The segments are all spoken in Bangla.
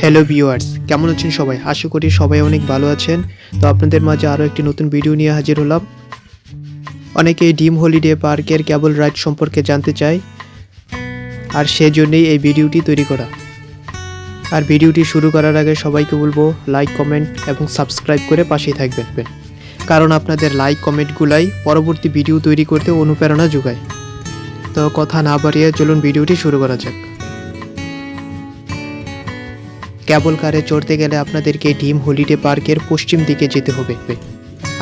হ্যালো ভিউয়ার্স, কেমন আছেন সবাই? আশা করি সবাই অনেক ভালো আছেন। তো আপনাদের মাঝে আরও একটি নতুন ভিডিও নিয়ে হাজির হলাম। অনেকেই ড্রিম হলিডে পার্কের কেবল রাইড সম্পর্কে জানতে চায়, আর সেজন্যই এই ভিডিওটি তৈরি করা। আর ভিডিওটি শুরু করার আগে সবাইকে বলবো লাইক, কমেন্ট এবং সাবস্ক্রাইব করে পাশেই থাকবেন, কারণ আপনাদের লাইক কমেন্টগুলাই পরবর্তী ভিডিও তৈরি করতে অনুপ্রেরণা যোগায়। তো কথা না বাড়িয়ে চলুন ভিডিওটি শুরু করা যাক। কেবল কারে চড়তে গেলে আপনাদেরকে ড্রিম হলিডে পার্কের পশ্চিম দিকে যেতে হবে,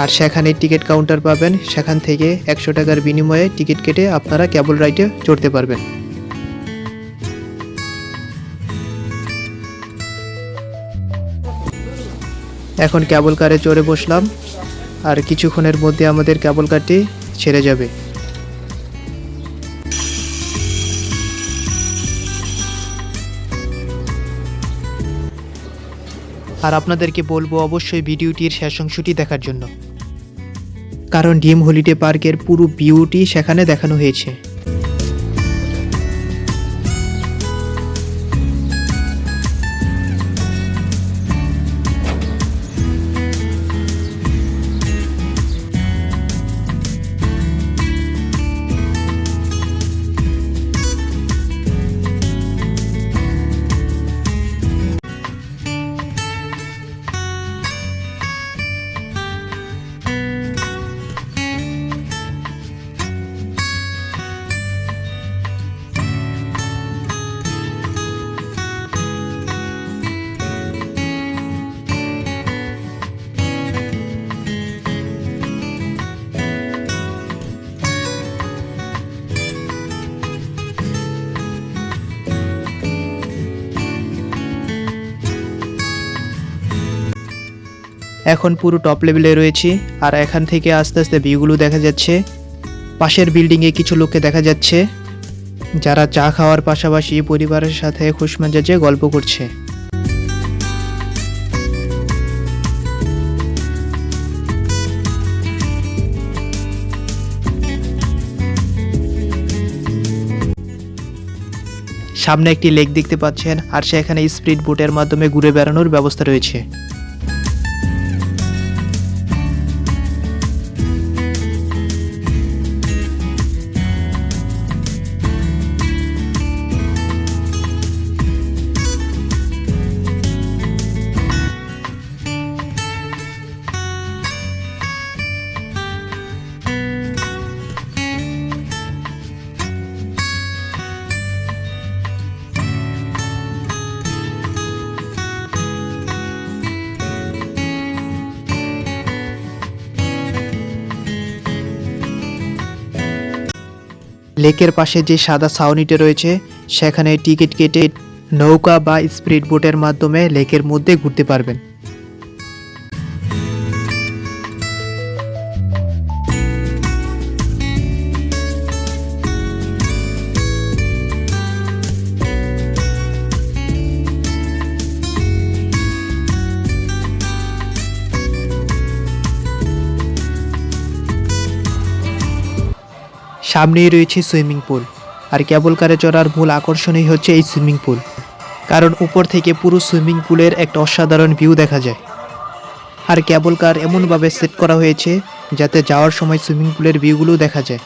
আর সেখানে টিকিট কাউন্টার পাবেন। সেখান থেকে 100 টাকার বিনিময়ে টিকিট কেটে আপনারা কেবল রাইডে চড়তে পারবেন। এখন কেবল কারে চড়ে বসলাম, আর কিছুক্ষণের মধ্যে আমাদের কেবল কারটি ছেড়ে যাবে। আর আপনাদেরকে বলবো অবশ্যই ভিডিওটির শেষ অংশটি দেখার জন্য, কারণ ড্রিম হলিডে পার্কের পুরো ভিউটি সেখানে দেখানো হয়েছে। এখন পুরো টপ লেভেলে রয়েছি, আর এখান থেকে আস্তে আস্তে ভিউগুলো দেখা যাচ্ছে। পাশের বিল্ডিংয়ে কিছু লোককে দেখা যাচ্ছে, যারা চা খাওয়ার পাশাপাশি পরিবারের সাথে খুশমেজাজে গল্প করছে। সামনে একটি লেক দেখতে পাচ্ছেন, আর সেখানে স্পিড বোটের মাধ্যমে ঘুরে বেড়ানোর ব্যবস্থা রয়েছে। লেকের পাশে যে সাদা ছাউনিটা রয়েছে, সেখানে টিকিট কেটে নৌকা বা স্পিড বোটের মাধ্যমে লেকের মধ্যে ঘুরতে পারবেন। সামনেই রয়েছে সুইমিং পুল, আর কেবল কারে চড়ার মূল আকর্ষণই হচ্ছে এই সুইমিং পুল, কারণ উপর থেকে পুরো সুইমিং পুলের একটা অসাধারণ ভিউ দেখা যায়। আর কেবল কার এমনভাবে সেট করা হয়েছে যাতে যাওয়ার সময় সুইমিং পুলের ভিউগুলো দেখা যায়।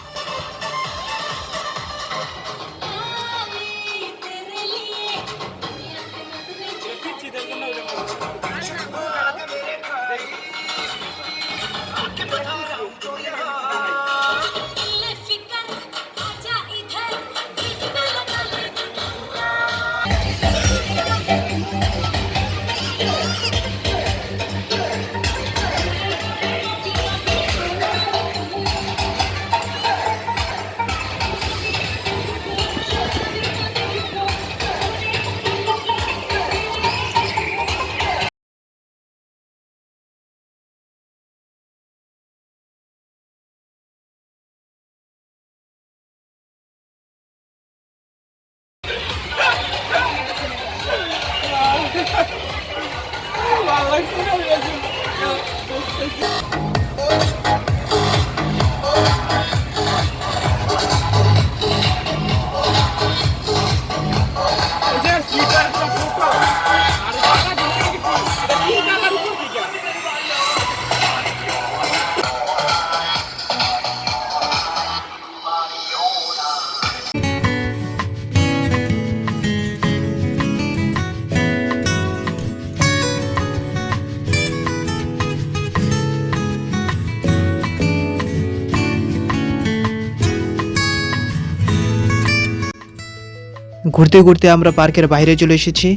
ঘুরতে ঘুরতে আমরা পার্কের বাইরে চলে এসেছি,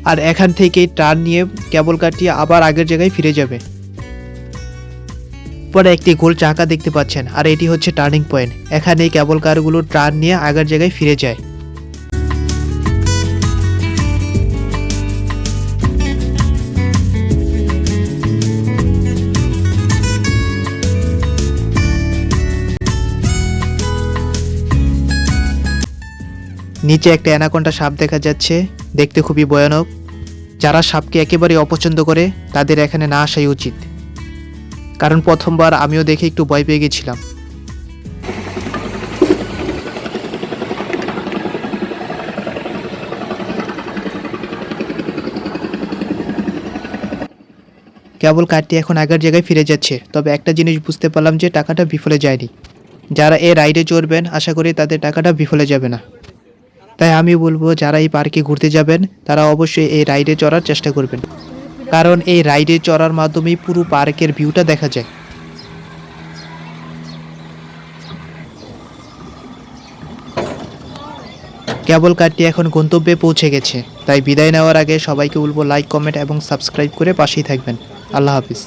আর এখান থেকে টার্ন নিয়ে কেবল কারটি আবার আগের জায়গায় ফিরে যাবে। পরে একটি গোল চাকা দেখতে পাচ্ছেন, আর এটি হচ্ছে টার্নিং পয়েন্ট। এখানে কেবল কারগুলো টার্ন নিয়ে আগের জায়গায় ফিরে যায়। নিচে একটা অ্যানাকোন্ডা সাপ দেখা যাচ্ছে, দেখতে খুবই ভয়ানক। যারা সাপকে একেবারে অপছন্দ করে তাদের এখানে না আসাই উচিত, কারণ প্রথমবার আমিও দেখে একটু ভয় পেয়ে গেছিলাম। কেবল কারটি এখন আগের জায়গায় ফিরে যাচ্ছে, তবে একটা জিনিস বুঝতে পারলাম যে টাকাটা বিফলে যায়নি। যারা এই রাইডে চড়বেন আশা করি তাদের টাকাটা বিফলে যাবে না। তাই আমি বলবো যারা এই পার্কে ঘুরতে যাবেন তারা অবশ্যই এই রাইডে চড়ার চেষ্টা করবেন, কারণ এই রাইডে চড়ার মাধ্যমেই পুরো পার্কের ভিউটা দেখা যায়। কেবল কারটি এখন গন্তব্যে পৌঁছে গেছে, তাই বিদায় নেওয়ার আগে সবাইকে বলবো লাইক, কমেন্ট এবং সাবস্ক্রাইব করে পাশেই থাকবেন। আল্লাহ হাফিজ।